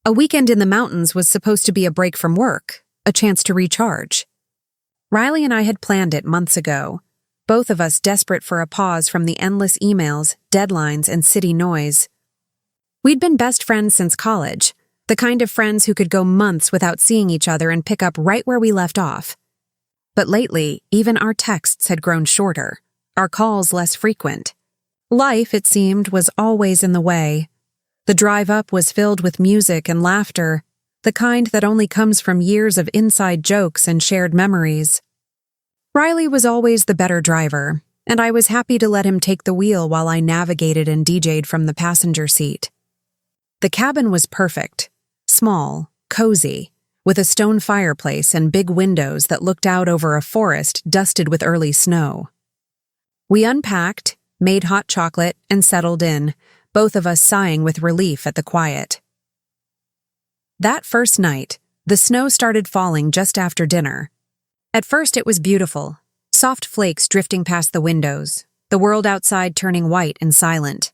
A weekend in the mountains was supposed to be a break from work, a chance to recharge. Riley and I had planned it months ago, both of us desperate for a pause from the endless emails, deadlines, and city noise. We'd been best friends since college, the kind of friends who could go months without seeing each other and pick up right where we left off. But lately, even our texts had grown shorter, our calls less frequent. Life, it seemed, was always in the way. The drive up was filled with music and laughter, the kind that only comes from years of inside jokes and shared memories. Riley was always the better driver, and I was happy to let him take the wheel while I navigated and DJ'd from the passenger seat. The cabin was perfect, small, cozy, with a stone fireplace and big windows that looked out over a forest dusted with early snow. We unpacked, made hot chocolate, and settled in, both of us sighing with relief at the quiet. That first night, the snow started falling just after dinner. At first it was beautiful, soft flakes drifting past the windows, the world outside turning white and silent.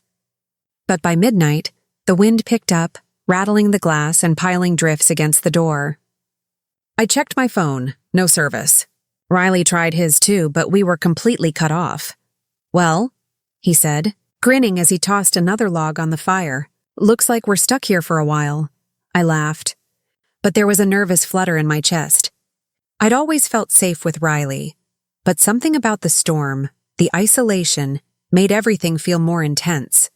But by midnight, the wind picked up, rattling the glass and piling drifts against the door. I checked my phone, no service. Riley tried his too, but we were completely cut off. "Well," he said, grinning as he tossed another log on the fire. "Looks like we're stuck here for a while." I laughed, but there was a nervous flutter in my chest. I'd always felt safe with Riley, but something about the storm, the isolation, made everything feel more intense.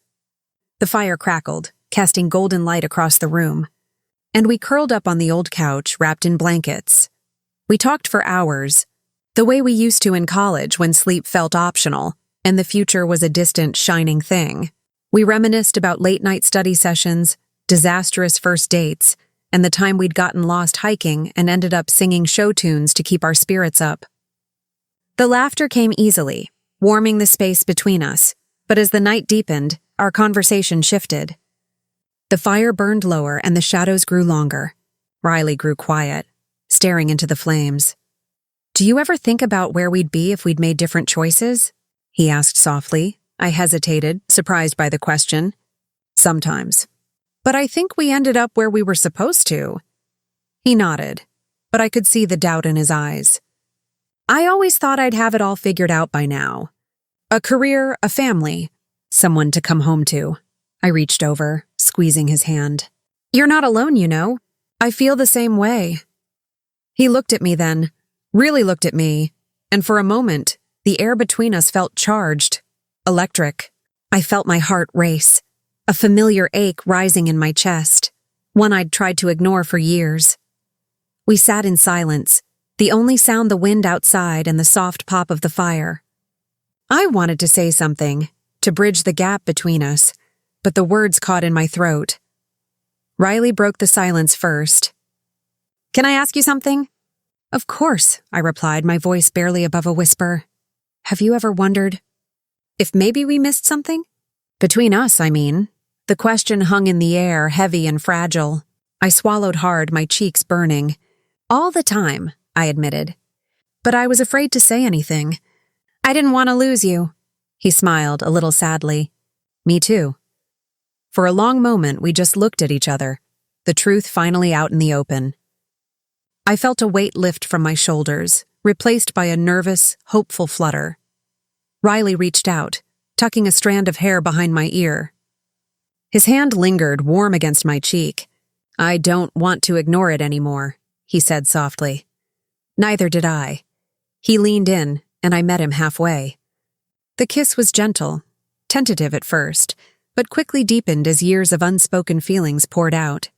The fire crackled, casting golden light across the room, and we curled up on the old couch, wrapped in blankets. We talked for hours, the way we used to in college when sleep felt optional, and the future was a distant, shining thing. We reminisced about late-night study sessions, disastrous first dates, and the time we'd gotten lost hiking and ended up singing show tunes to keep our spirits up. The laughter came easily, warming the space between us, but as the night deepened, our conversation shifted. The fire burned lower and the shadows grew longer. Riley grew quiet, staring into the flames. "Do you ever think about where we'd be if we'd made different choices?" he asked softly. I hesitated, surprised by the question. "Sometimes. But I think we ended up where we were supposed to." He nodded, but I could see the doubt in his eyes. "I always thought I'd have it all figured out by now. A career, a family, someone to come home to." I reached over, squeezing his hand. "You're not alone, you know. I feel the same way." He looked at me then, really looked at me, and for a moment, the air between us felt charged, electric. I felt my heart race, a familiar ache rising in my chest, one I'd tried to ignore for years. We sat in silence, the only sound the wind outside and the soft pop of the fire. I wanted to say something, to bridge the gap between us, but the words caught in my throat. Riley broke the silence first. "Can I ask you something?" "Of course," I replied, my voice barely above a whisper. "Have you ever wondered if maybe we missed something? Between us, I mean." The question hung in the air, heavy and fragile. I swallowed hard, my cheeks burning. "All the time," I admitted. But I was afraid to say anything. "I didn't want to lose you." He smiled, a little sadly. "Me too." For a long moment, we just looked at each other, the truth finally out in the open. I felt a weight lift from my shoulders, replaced by a nervous, hopeful flutter. Riley reached out, tucking a strand of hair behind my ear. His hand lingered, warm against my cheek. "I don't want to ignore it anymore," he said softly. Neither did I. He leaned in, and I met him halfway. The kiss was gentle, tentative at first, but quickly deepened as years of unspoken feelings poured out.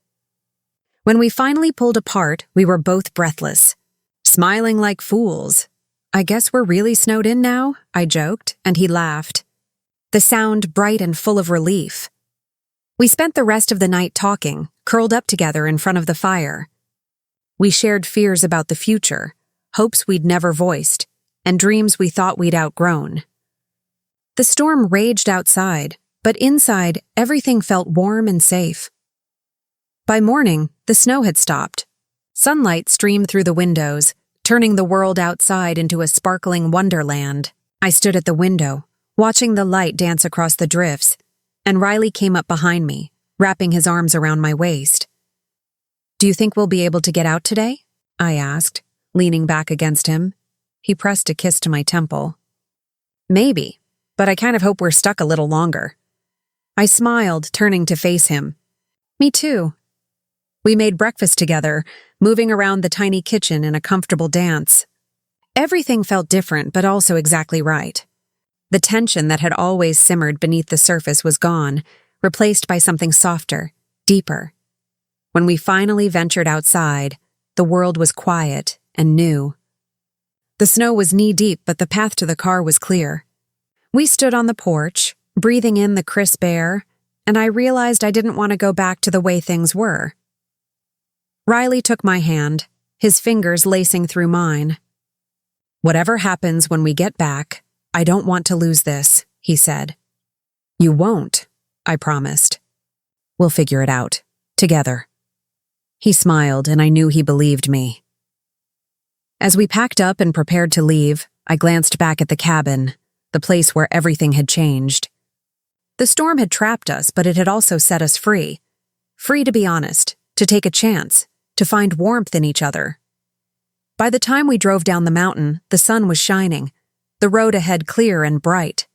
When we finally pulled apart, we were both breathless, smiling like fools. "I guess we're really snowed in now," I joked, and he laughed, the sound bright and full of relief. We spent the rest of the night talking, curled up together in front of the fire. We shared fears about the future, hopes we'd never voiced, and dreams we thought we'd outgrown. The storm raged outside, but inside, everything felt warm and safe. By morning, the snow had stopped. Sunlight streamed through the windows, turning the world outside into a sparkling wonderland. I stood at the window, watching the light dance across the drifts, and Riley came up behind me, wrapping his arms around my waist. Do you think we'll be able to get out today? I asked, leaning back against him. He pressed a kiss to my temple. Maybe, but I kind of hope we're stuck a little longer. I smiled, turning to face him. Me too. We made breakfast together, moving around the tiny kitchen in a comfortable dance. Everything felt different, but also exactly right. The tension that had always simmered beneath the surface was gone, replaced by something softer, deeper. When we finally ventured outside, the world was quiet and new. The snow was knee-deep, but the path to the car was clear. We stood on the porch, breathing in the crisp air, and I realized I didn't want to go back to the way things were. Riley took my hand, his fingers lacing through mine. "Whatever happens when we get back, I don't want to lose this," he said. "You won't," I promised. "We'll figure it out, together." He smiled, and I knew he believed me. As we packed up and prepared to leave, I glanced back at the cabin, the place where everything had changed. The storm had trapped us, but it had also set us free. Free to be honest, to take a chance, to find warmth in each other. By the time we drove down the mountain, the sun was shining, the road ahead clear and bright.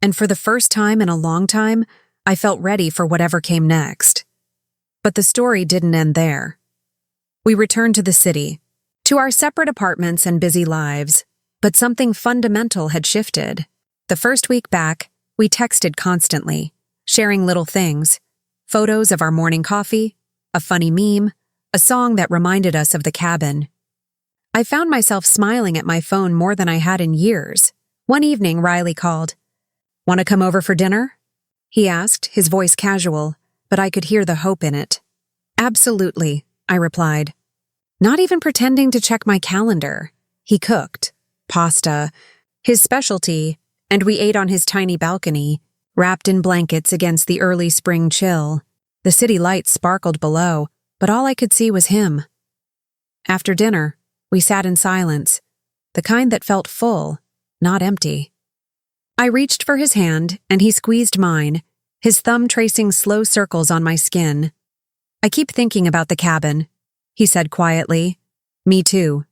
And for the first time in a long time, I felt ready for whatever came next. But the story didn't end there. We returned to the city, to our separate apartments and busy lives, but something fundamental had shifted. The first week back, we texted constantly, sharing little things, photos of our morning coffee, a funny meme, a song that reminded us of the cabin. I found myself smiling at my phone more than I had in years. One evening, Riley called. "Want to come over for dinner?" He asked, his voice casual, but I could hear the hope in it. "Absolutely," I replied. Not even pretending to check my calendar. He cooked. Pasta, his specialty, and we ate on his tiny balcony, wrapped in blankets against the early spring chill. The city lights sparkled below, but all I could see was him. After dinner, we sat in silence, the kind that felt full, not empty. I reached for his hand, and he squeezed mine, his thumb tracing slow circles on my skin. "I keep thinking about the cabin," he said quietly. "Me too,"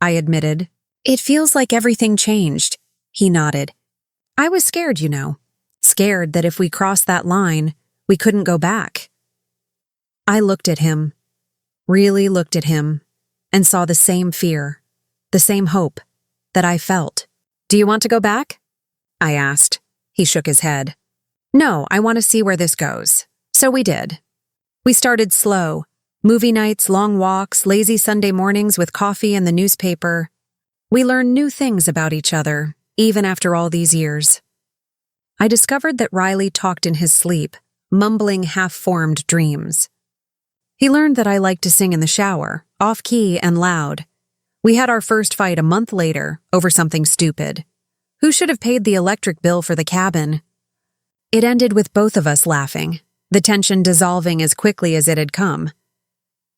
I admitted. "It feels like everything changed," he nodded. "I was scared, you know. Scared that if we crossed that line, we couldn't go back." I looked at him, really looked at him, and saw the same fear, the same hope that I felt. "Do you want to go back?" I asked. He shook his head. "No, I want to see where this goes." So we did. We started slow. Movie nights, long walks, lazy Sunday mornings with coffee and the newspaper. We learned new things about each other, even after all these years. I discovered that Riley talked in his sleep, mumbling half-formed dreams. He learned that I liked to sing in the shower, off-key and loud. We had our first fight a month later over something stupid. Who should have paid the electric bill for the cabin? It ended with both of us laughing, the tension dissolving as quickly as it had come.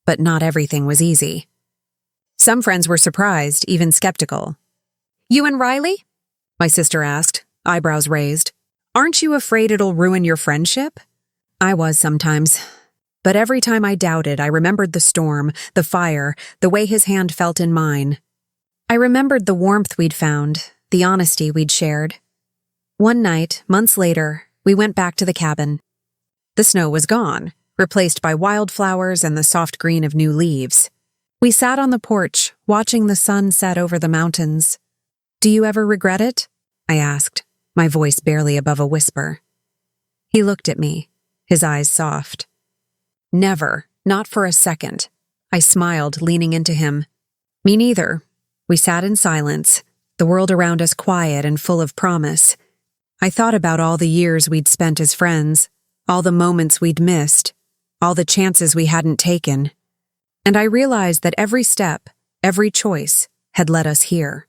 But not everything was easy. Some friends were surprised, even skeptical. "You and Riley?" my sister asked, eyebrows raised. "Aren't you afraid it'll ruin your friendship?" I was sometimes. But every time I doubted, I remembered the storm, the fire, the way his hand felt in mine. I remembered the warmth we'd found, the honesty we'd shared. One night, months later, we went back to the cabin. The snow was gone, replaced by wildflowers and the soft green of new leaves. We sat on the porch, watching the sun set over the mountains. "Do you ever regret it?" I asked, my voice barely above a whisper. He looked at me, his eyes soft. "Never, not for a second." I smiled, leaning into him. "Me neither." We sat in silence, the world around us quiet and full of promise. I thought about all the years we'd spent as friends, all the moments we'd missed, all the chances we hadn't taken. And I realized that every step, every choice, had led us here.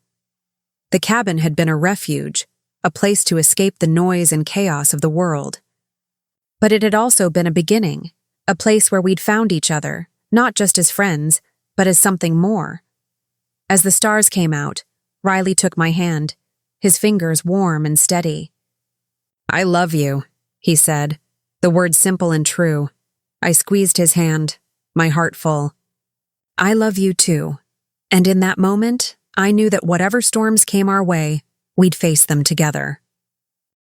The cabin had been a refuge, a place to escape the noise and chaos of the world. But it had also been a beginning, a place where we'd found each other, not just as friends, but as something more. As the stars came out, Riley took my hand, his fingers warm and steady. "I love you," he said, the words simple and true. I squeezed his hand. my heart full. I love you too. And in that moment, I knew that whatever storms came our way, we'd face them together.